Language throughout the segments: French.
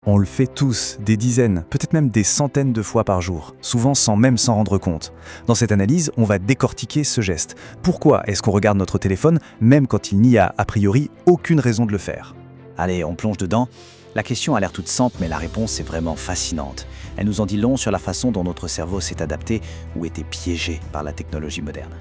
On le fait tous, des dizaines, peut-être même des centaines de fois par jour, souvent sans même s'en rendre compte. Dans cette analyse, on va décortiquer ce geste. Pourquoi est-ce qu'on regarde notre téléphone, même quand il n'y a priori aucune raison de le faire? Allez, on plonge dedans. La question a l'air toute simple, mais la réponse est vraiment fascinante. Elle nous en dit long sur la façon dont notre cerveau s'est adapté ou été piégé par la technologie moderne.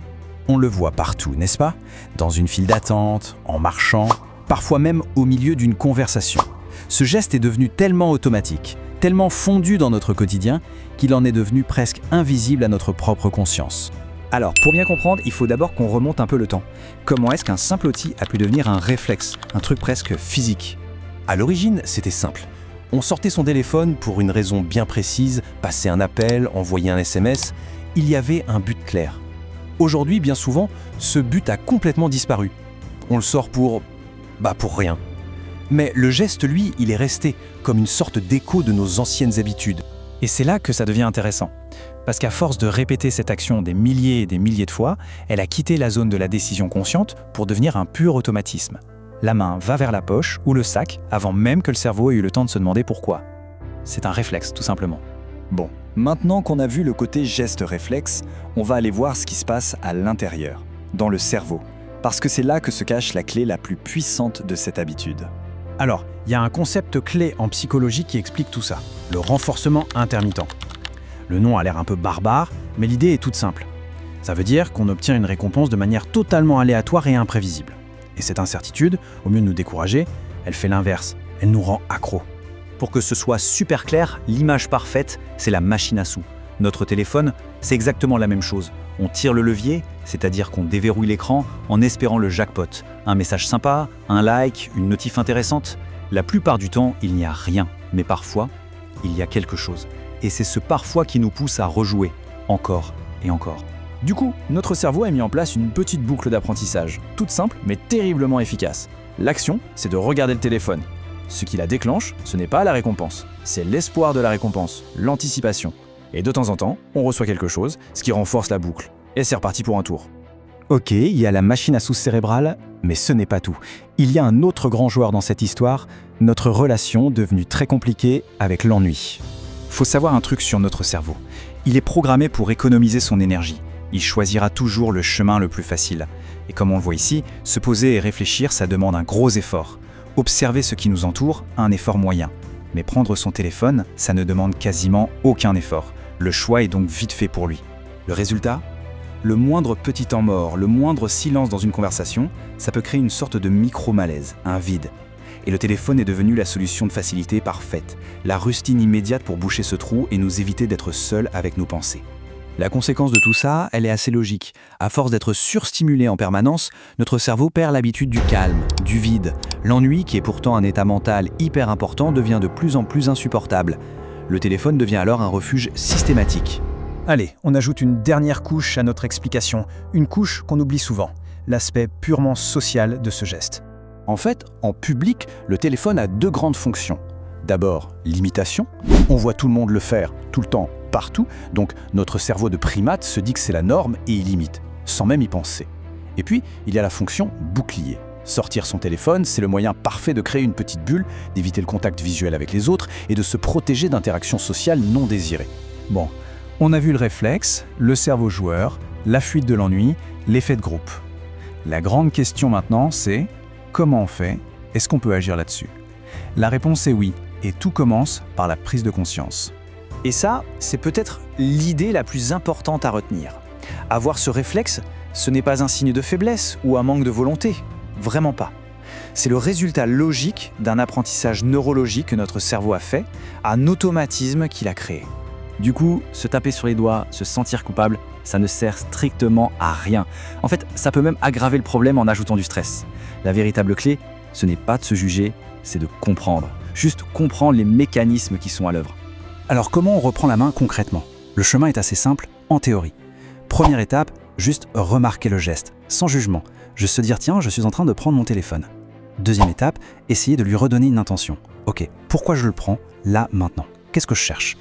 On le voit partout, n'est-ce pas? Dans une file d'attente, en marchant, parfois même au milieu d'une conversation. Ce geste est devenu tellement automatique, tellement fondu dans notre quotidien, qu'il en est devenu presque invisible à notre propre conscience. Alors, pour bien comprendre, il faut d'abord qu'on remonte un peu le temps. Comment est-ce qu'un simple outil a pu devenir un réflexe, un truc presque physique? À l'origine, c'était simple. On sortait son téléphone pour une raison bien précise, passer un appel, envoyer un SMS. Il y avait un but clair. Aujourd'hui, bien souvent, ce but a complètement disparu. On le sort pour rien. Mais le geste, lui, il est resté, comme une sorte d'écho de nos anciennes habitudes. Et c'est là que ça devient intéressant. Parce qu'à force de répéter cette action des milliers et des milliers de fois, elle a quitté la zone de la décision consciente pour devenir un pur automatisme. La main va vers la poche ou le sac avant même que le cerveau ait eu le temps de se demander pourquoi. C'est un réflexe, tout simplement. Bon, maintenant qu'on a vu le côté geste-réflexe, on va aller voir ce qui se passe à l'intérieur, dans le cerveau, parce que c'est là que se cache la clé la plus puissante de cette habitude. Alors, il y a un concept clé en psychologie qui explique tout ça, le renforcement intermittent. Le nom a l'air un peu barbare, mais l'idée est toute simple. Ça veut dire qu'on obtient une récompense de manière totalement aléatoire et imprévisible. Et cette incertitude, au lieu de nous décourager, elle fait l'inverse, elle nous rend accros. Pour que ce soit super clair, l'image parfaite, c'est la machine à sous. Notre téléphone, c'est exactement la même chose. On tire le levier, c'est-à-dire qu'on déverrouille l'écran en espérant le jackpot. Un message sympa, un like, une notif intéressante. La plupart du temps, il n'y a rien. Mais parfois, il y a quelque chose. Et c'est ce parfois qui nous pousse à rejouer, encore et encore. Du coup, notre cerveau a mis en place une petite boucle d'apprentissage, toute simple mais terriblement efficace. L'action, c'est de regarder le téléphone. Ce qui la déclenche, ce n'est pas la récompense, c'est l'espoir de la récompense, l'anticipation. Et de temps en temps, on reçoit quelque chose, ce qui renforce la boucle. Et c'est reparti pour un tour. Ok, il y a la machine à sous cérébrale, mais ce n'est pas tout. Il y a un autre grand joueur dans cette histoire, notre relation devenue très compliquée avec l'ennui. Faut savoir un truc sur notre cerveau. Il est programmé pour économiser son énergie. Il choisira toujours le chemin le plus facile. Et comme on le voit ici, se poser et réfléchir, ça demande un gros effort. Observer ce qui nous entoure, un effort moyen. Mais prendre son téléphone, ça ne demande quasiment aucun effort. Le choix est donc vite fait pour lui. Le résultat ? Le moindre petit temps mort, le moindre silence dans une conversation, ça peut créer une sorte de micro-malaise, un vide. Et le téléphone est devenu la solution de facilité parfaite, la rustine immédiate pour boucher ce trou et nous éviter d'être seuls avec nos pensées. La conséquence de tout ça, elle est assez logique. À force d'être surstimulé en permanence, notre cerveau perd l'habitude du calme, du vide. L'ennui, qui est pourtant un état mental hyper important, devient de plus en plus insupportable. Le téléphone devient alors un refuge systématique. Allez, on ajoute une dernière couche à notre explication, une couche qu'on oublie souvent, l'aspect purement social de ce geste. En fait, en public, le téléphone a deux grandes fonctions. D'abord, l'imitation. On voit tout le monde le faire, tout le temps, partout, donc notre cerveau de primate se dit que c'est la norme et il imite, sans même y penser. Et puis, il y a la fonction bouclier. Sortir son téléphone, c'est le moyen parfait de créer une petite bulle, d'éviter le contact visuel avec les autres et de se protéger d'interactions sociales non désirées. Bon, on a vu le réflexe, le cerveau joueur, la fuite de l'ennui, l'effet de groupe. La grande question maintenant, c'est comment on fait? Est-ce qu'on peut agir là-dessus? La réponse est oui, et tout commence par la prise de conscience. Et ça, c'est peut-être l'idée la plus importante à retenir. Avoir ce réflexe, ce n'est pas un signe de faiblesse ou un manque de volonté. Vraiment pas. C'est le résultat logique d'un apprentissage neurologique que notre cerveau a fait, un automatisme qu'il a créé. Du coup, se taper sur les doigts, se sentir coupable, ça ne sert strictement à rien. En fait, ça peut même aggraver le problème en ajoutant du stress. La véritable clé, ce n'est pas de se juger, c'est de comprendre. Juste comprendre les mécanismes qui sont à l'œuvre. Alors comment on reprend la main concrètement? Le chemin est assez simple, en théorie. Première étape, juste remarquer le geste, sans jugement. Juste se dire, tiens, je suis en train de prendre mon téléphone. Deuxième étape, essayer de lui redonner une intention. Ok, pourquoi je le prends, là, maintenant? Qu'est-ce que je cherche?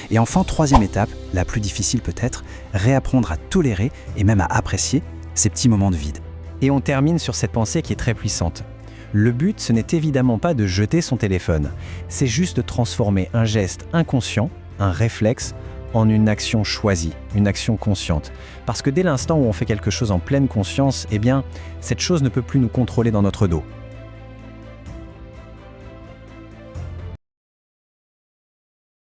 Et enfin, troisième étape, la plus difficile peut-être, réapprendre à tolérer et même à apprécier ces petits moments de vide. Et on termine sur cette pensée qui est très puissante. Le but, ce n'est évidemment pas de jeter son téléphone, c'est juste de transformer un geste inconscient, un réflexe, en une action choisie, une action consciente. Parce que dès l'instant où on fait quelque chose en pleine conscience, eh bien, cette chose ne peut plus nous contrôler dans notre dos.